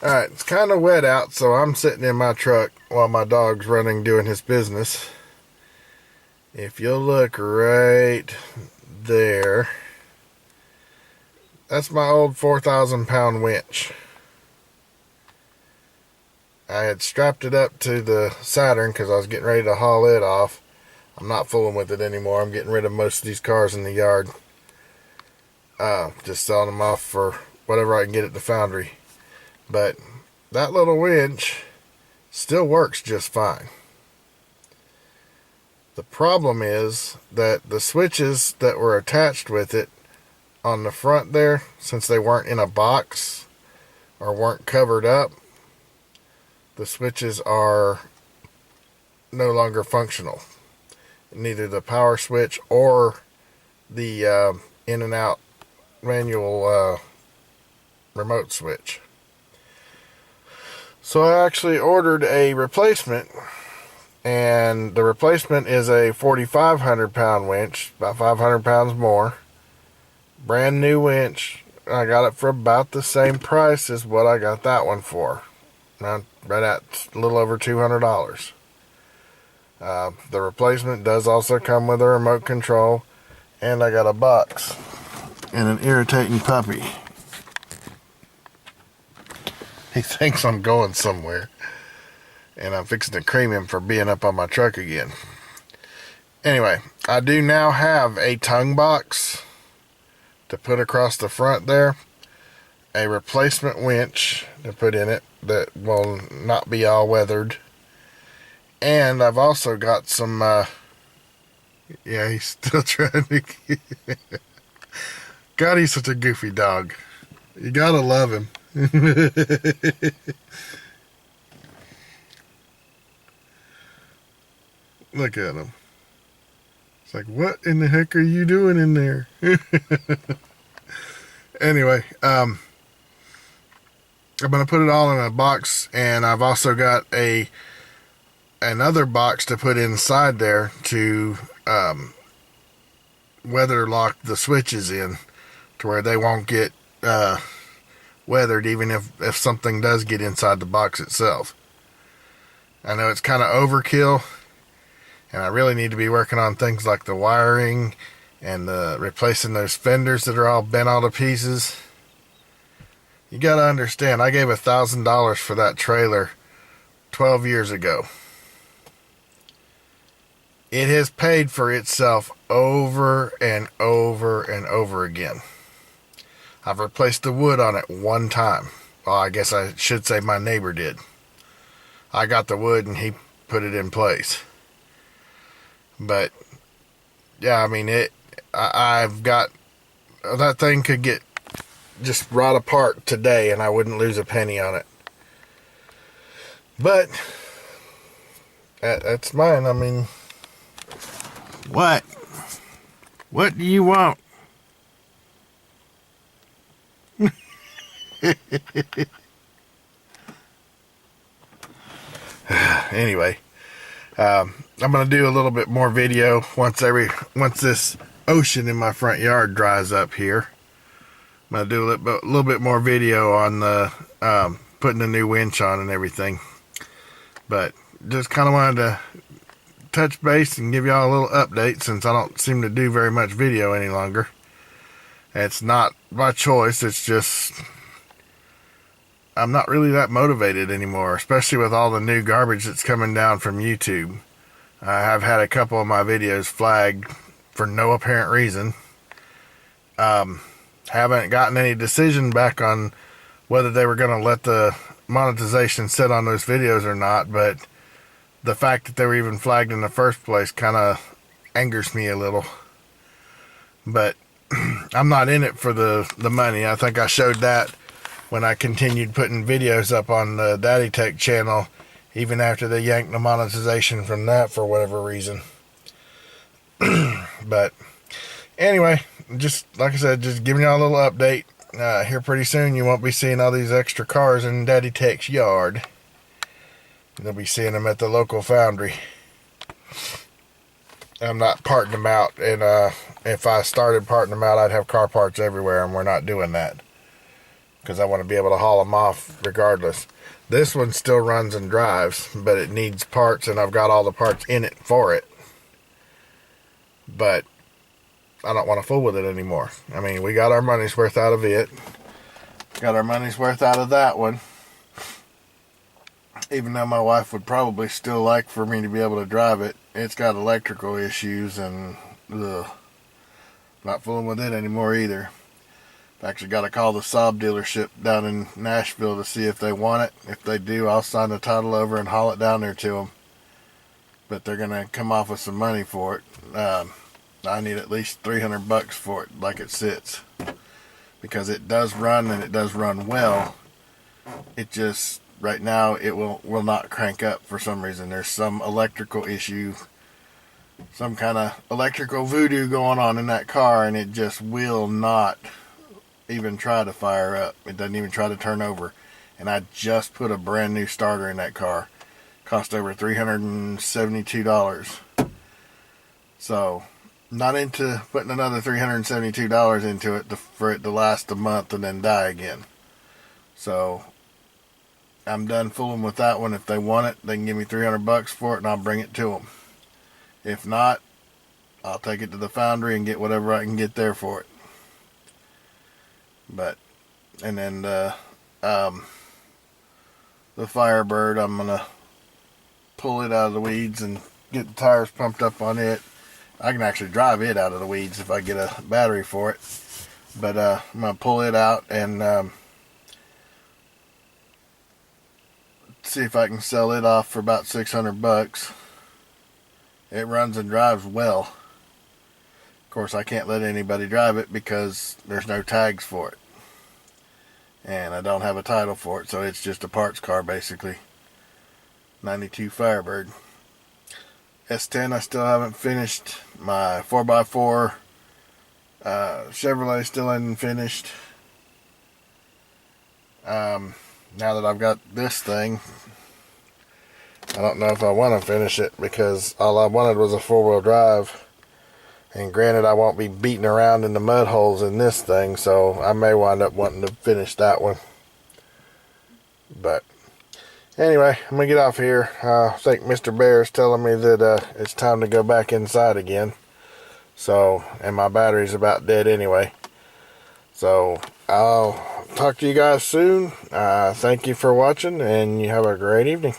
Alright, it's kind of wet out, so I'm sitting in my truck while my dog's running doing his business. If you'll look right there, that's my old 4,000 pound winch. I had strapped it up to the Saturn because I was getting ready to haul it off. I'm not fooling with it anymore. I'm getting rid of most of these cars in the yard. Just selling them off for whatever I can get at the foundry. But that little winch still works just fine. The problem is that the switches that were attached with it on the front there, since they weren't in a box or weren't covered up, the switches are no longer functional. Neither the power switch or the in and out manual remote switch. So I actually ordered a replacement, and the replacement is a 4,500 pound winch, about 500 pounds more. Brand new winch. I got it for about the same price as what I got that one for. Right at a little over $200. The replacement does also come with a remote control, and I got a box and an irritating puppy. He thinks I'm going somewhere, and I'm fixing to cream him for being up on my truck again. Anyway, I do now have a tongue box to put across the front there, a replacement winch to put in it that will not be all weathered, and I've also got some yeah, he's still trying to God, he's such a goofy dog. You gotta love him. Look at him. It's like, what in the heck are you doing in there? Anyway, I'm gonna put it all in a box, and I've also got another box to put inside there to weather lock the switches in to where they won't get weathered, even if something does get inside the box itself. I know it's kind of overkill, and I really need to be working on things like the wiring and replacing those fenders that are all bent all to pieces. You gotta understand, I gave $1,000 for that trailer 12 years ago. It has paid for itself over and over and over again. I've replaced the wood on it one time. Well, I guess I should say my neighbor did. I got the wood and he put it in place. But yeah, I mean, I've got, that thing could get just rot apart today and I wouldn't lose a penny on it. But that's mine. I mean, what do you want? Anyway, I'm gonna do a little bit more video once this ocean in my front yard dries up here. I'm gonna do a little bit more video on the putting the new winch on and everything. But just kind of wanted to touch base and give y'all a little update, since I don't seem to do very much video any longer. It's not by choice, it's just I'm not really that motivated anymore, especially with all the new garbage that's coming down from YouTube. I have had a couple of my videos flagged for no apparent reason. Haven't gotten any decision back on whether they were going to let the monetization sit on those videos or not, but the fact that they were even flagged in the first place kind of angers me a little. But I'm not in it for the money. I think I showed that when I continued putting videos up on the Daddy Tech channel, even after they yanked the monetization from that for whatever reason. But anyway, just like I said, just giving y'all a little update. Here pretty soon you won't be seeing all these extra cars in Daddy Tech's yard. You'll be seeing them at the local foundry. I'm not parting them out, and if I started parting them out, I'd have car parts everywhere, and we're not doing that. because I want to be able to haul them off regardless. This one still runs and drives, but it needs parts, and I've got all the parts in it for it. But I don't want to fool with it anymore. I mean, we got our money's worth out of it. Got our money's worth out of that one. Even though my wife would probably still like for me to be able to drive it, it's got electrical issues, and ugh, not fooling with it anymore either. I've actually got to call the Saab dealership down in Nashville to see if they want it. If they do, I'll sign the title over and haul it down there to them. But they're going to come off with some money for it. I need at least $300 for it, like it sits. Because it does run, and it does run well. It just, right now, it will not crank up for some reason. There's some electrical issue, some kind of electrical voodoo going on in that car, and it just will not even try to fire up. It doesn't even try to turn over. And I just put a brand new starter in that car. Cost over $372. So, not into putting another $372 into it for it to last a month and then die again. So, I'm done fooling with that one. If they want it, they can give me $300 for it, and I'll bring it to them. If not, I'll take it to the foundry and get whatever I can get there for it. But, and then the Firebird, I'm gonna pull it out of the weeds and get the tires pumped up on it. I can actually drive it out of the weeds if I get a battery for it. But I'm going to pull it out and see if I can sell it off for about $600. It runs and drives well. Of course, I can't let anybody drive it because there's no tags for it. And I don't have a title for it, so it's just a parts car basically. 92 Firebird. S10 I still haven't finished. My 4x4 Chevrolet still isn't finished. Now that I've got this thing, I don't know if I want to finish it, because all I wanted was a 4-wheel drive. And granted, I won't be beating around in the mud holes in this thing, so I may wind up wanting to finish that one. But anyway, I'm going to get off here. I think Mr. Bear is telling me that it's time to go back inside again. So, and my battery's about dead anyway. So, I'll talk to you guys soon. Thank you for watching, and you have a great evening.